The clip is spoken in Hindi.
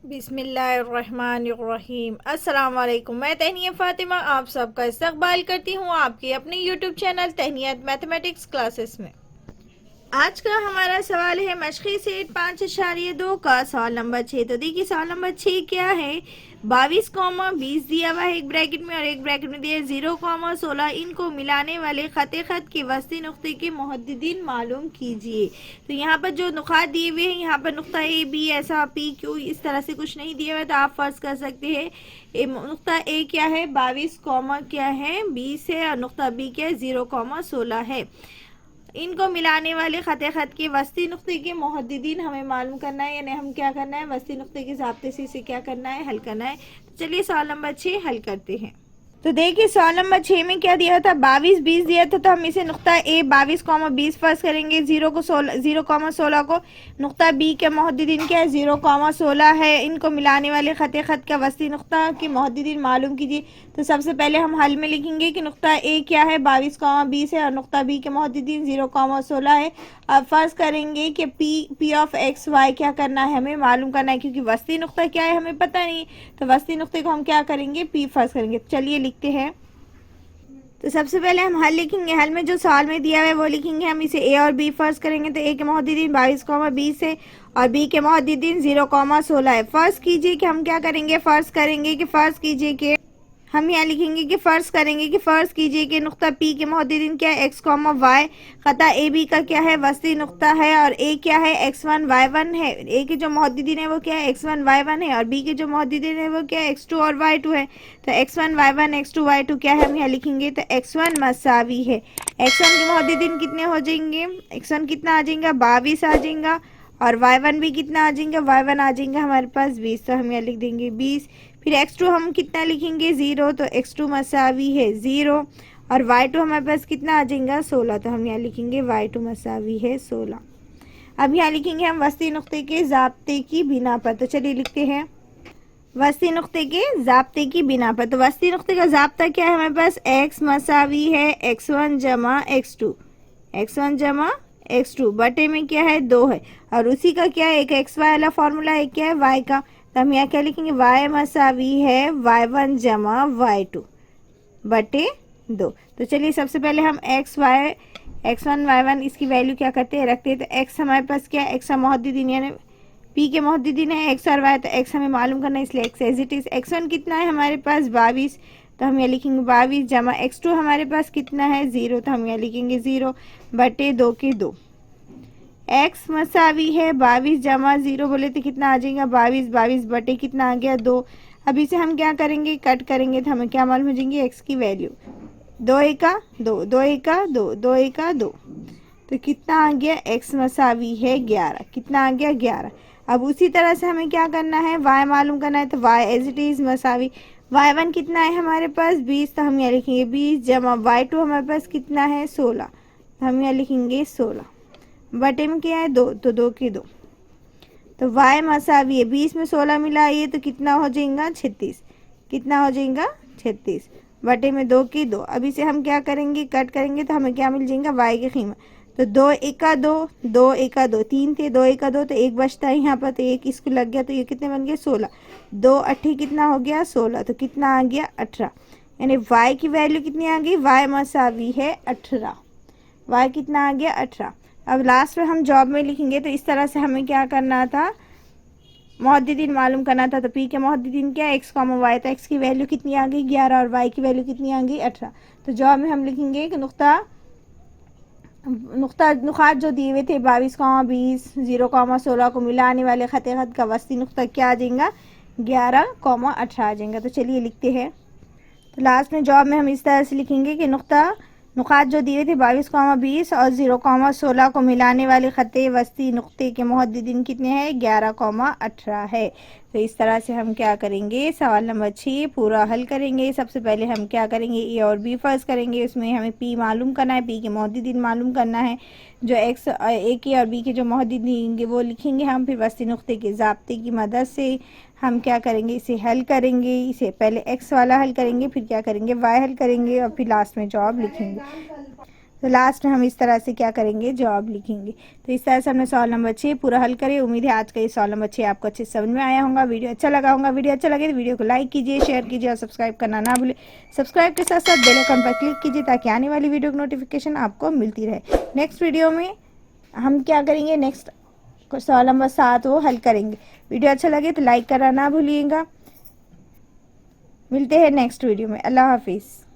बिस्मिल्लाहिर्रहमानिर्रहीम। अस्सलाम वालेकुम। मैं तहनिया फ़ातिमा आप सबका इस्तकबाल करती हूँ आपके अपने यूट्यूब चैनल तहनियत मैथमेटिक्स क्लासेस में। आज का हमारा सवाल है मशक़ी सेट 5.2 का सवाल नंबर 6। तो देखिए सवाल नंबर 6 क्या है। 22,20 दिया हुआ है एक ब्रैकेट में और एक ब्रैकेट में दिया है 0,16। इनको मिलाने वाले खत के वस्ती नुक्ते के मुहद्दिदीन मालूम कीजिए। तो यहाँ पर जो नुकात दिए हुए हैं, यहाँ पर नुक्ता ए बी ऐसा पी क्यू इस तरह से कुछ नहीं दिया हुआ है, तो आप फर्ज कर सकते हैं नुक्ता ए क्या है 22, क्या है 20 है, और नुक्ता बी क्या है 0,16 है। इनको मिलाने वाले खत के वस्ती नुक्ते के मुहद्दिदीन हमें मालूम करना है, यानी हम क्या करना है वस्ती नुक्ते के ज़ाब्ते से इसे क्या करना है, हल करना है। तो चलिए सवाल नंबर 6 हल करते हैं। तो देखिए सवाल नंबर 6 में क्या दिया था 22, 20 दिया था, तो हम इसे नुक्ता ए 22,20 फर्ज करेंगे। 0,16 को नुक्ता बी के मुहद्दिदीन क्या है 0,16 है। इनको मिलाने वाले खत का वस्ती नुक्ता के मुहद्दिदीन मालूम कीजिए। तो सबसे पहले हम हल में लिखेंगे कि नुक्ता ए क्या है 22,20 है और नुक्ता बी के मुहद्दिदीन 0,16 है। अब फर्ज करेंगे कि पी ऑफ एक्स वाई क्या करना है, हमें मालूम करना है, क्योंकि वस्ती नुक्ता क्या है हमें पता नहीं। तो वस्ती नुक्ते को हम क्या करेंगे पी फर्ज करेंगे। चलिए लिखते हैं। तो सबसे पहले हम हल लिखेंगे। हल में जो सवाल में दिया हुआ है वो लिखेंगे। हम इसे ए और बी फर्ज करेंगे। तो ए के मुहद्दिदीन 22,20 है और बी के मुहद्दिदीन 0,16 है। फर्ज कीजिए कि हम क्या करेंगे, फर्ज कीजिए कि हम यहाँ लिखेंगे कि फ़र्ज़ कीजिए कि नुक्ता पी के मुहद्दिदीन क्या है एक्स कॉमा वाई। ख़ता ए बी का क्या है वस्ती नुक्ता है और ए क्या है x1 y1 है। ए के जो मुहद्दिदीन है वो क्या है x1 y1 है और बी के जो मुहद्दिदीन है वो क्या है x2 और y2 है। तो x1 y1 x2 y2 क्या है हम यहाँ लिखेंगे। तो x1 मसावी है। x1 के मुहद्दिदीन कितने हो जाएंगे, x1 कितना आ जाएगा 22 आ जाएगा और y1 भी कितना आ जाएगा, y1 आ जाएगा हमारे पास 20। तो हम यहाँ लिख देंगे 20। फिर x2 हम कितना लिखेंगे 0, तो x2 मसावी है 0 और y2 हमारे पास कितना आ जाएगा 16। तो हम यहाँ लिखेंगे y2 मसावी है 16। अब यहाँ लिखेंगे हम वस्ती नुक्ते के ज़ाब्ते की बिना पर। तो चलिए लिखते हैं वस्ती नुक्ते के ज़ाब्ते की बिना पर। तो वस्ती नुक्ते का ज़ाब्ता क्या है हमारे पास x मसावी है x1 जमा x2, बटे में क्या है 2 है और उसी का क्या है एक एक्स वाई वाला फॉर्मूला है क्या है y का। तो हम यहाँ क्या लिखेंगे y मसावी है y1 जमा y2 बटे 2। तो चलिए सबसे पहले हम x1 y1 इसकी वैल्यू क्या करते हैं रखते हैं। तो x हमारे पास क्या है x का मुहद्दिदीन यानी p के मुहद्दिदीन है x और y, तो x हमें मालूम करना है इसलिए x as it is. x1 कितना है हमारे पास 22, तो हम यहाँ लिखेंगे 22 जमा x2 हमारे पास कितना है 0, तो हम यहाँ लिखेंगे 0 बटे 2 के 2। x मसावी है 22 जमा 0 बोले तो कितना आ जाएगा 22 बटे कितना आ गया 2। अब इसे हम क्या करेंगे कट करेंगे तो हमें क्या मालूम हो जाएंगे x की वैल्यू 2 एका 2, 2 एका 2, 2 एका 2। तो कितना आ गया x मसावी है 11, कितना आ गया 11। अब उसी तरह से हमें क्या करना है y मालूम करना है। तो y एज इट इज़ मसावी y1 कितना है हमारे पास 20, तो हम यहाँ लिखेंगे 20 जमा y2 हमारे पास कितना है 16, तो हम यहाँ लिखेंगे 16 बटे में क्या है 2, तो 2 के 2। तो y मसावी है 20 में 16 मिलाइए तो कितना हो जाएगा 36, कितना हो जाएगा 36 बटे में 2 के 2। अब इसे हम क्या करेंगे कट करेंगे तो हमें क्या मिल जाएगा y की कीमत। तो 2 एका 2, 2 एका 2, 3 थे 2 एका 2, तो एक बचता है यहाँ पर, तो एक इसको लग गया, तो ये कितने बन गए 16। 2 अट्ठे कितना हो गया 16, तो कितना आ गया 18। यानी y की वैल्यू कितनी आ गई y मसावी है 18, y कितना आ गया 18। अब लास्ट में हम जॉब में लिखेंगे। तो इस तरह से हमें क्या करना था मुहद्दिदीन मालूम करना था। तो पी के मुहद्दिदीन क्या है x कॉमा वाई, तो x की वैल्यू कितनी आ गई 11 और y की वैल्यू कितनी आ गई 18। तो जॉब में हम लिखेंगे कि नुकात जो दिए हुए थे 22,20 0,16 को मिलाने वाले खत का वस्ती नुक्ता क्या आ जाएगा 11,18 आ जाएगा। तो चलिए लिखते हैं। तो लास्ट में जॉब में हम इस तरह से लिखेंगे कि नुकात जो दिए थे 22,20 और 0,16 को मिलाने वाले ख़ते वस्ती नुक्ते के मुहद्दिदीन कितने हैं 11,18 है। तो इस तरह से हम क्या करेंगे सवाल नंबर 6 पूरा हल करेंगे। सबसे पहले हम क्या करेंगे ए और बी फर्ज करेंगे। उसमें हमें पी मालूम करना है, पी के मुहद्दिदीन मालूम करना है। जो एक्स ए के और बी के जो मुहद्दिदीन वो लिखेंगे हम। फिर वस्ती नुक्ते के ज़ाब्ते की मदद से हम क्या करेंगे इसे हल करेंगे। इसे पहले एक्स वाला हल करेंगे, फिर क्या करेंगे वाई हल करेंगे और फिर लास्ट में जवाब लिखेंगे। तो लास्ट में हम इस तरह से क्या करेंगे, जवाब लिखेंगे। तो इस तरह से हमने सवाल नंबर 6 पूरा हल करें। उम्मीद है आज का ये सवाल नंबर 6 आपको अच्छे से समझ में आया होगा, वीडियो अच्छा लगा होगा। वीडियो अच्छा लगे तो वीडियो को लाइक कीजिए, शेयर कीजिए और सब्सक्राइब करना ना भूलें। सब्सक्राइब के साथ साथ बेल आइकन पर क्लिक कीजिए ताकि आने वाली वीडियो की नोटिफिकेशन आपको मिलती रहे। नेक्स्ट वीडियो में हम क्या करेंगे, नेक्स्ट सवाल नंबर 7 वो हल करेंगे। वीडियो अच्छा लगे तो लाइक करना ना भूलिएगा। मिलते हैं नेक्स्ट वीडियो में। अल्लाह हाफिज़।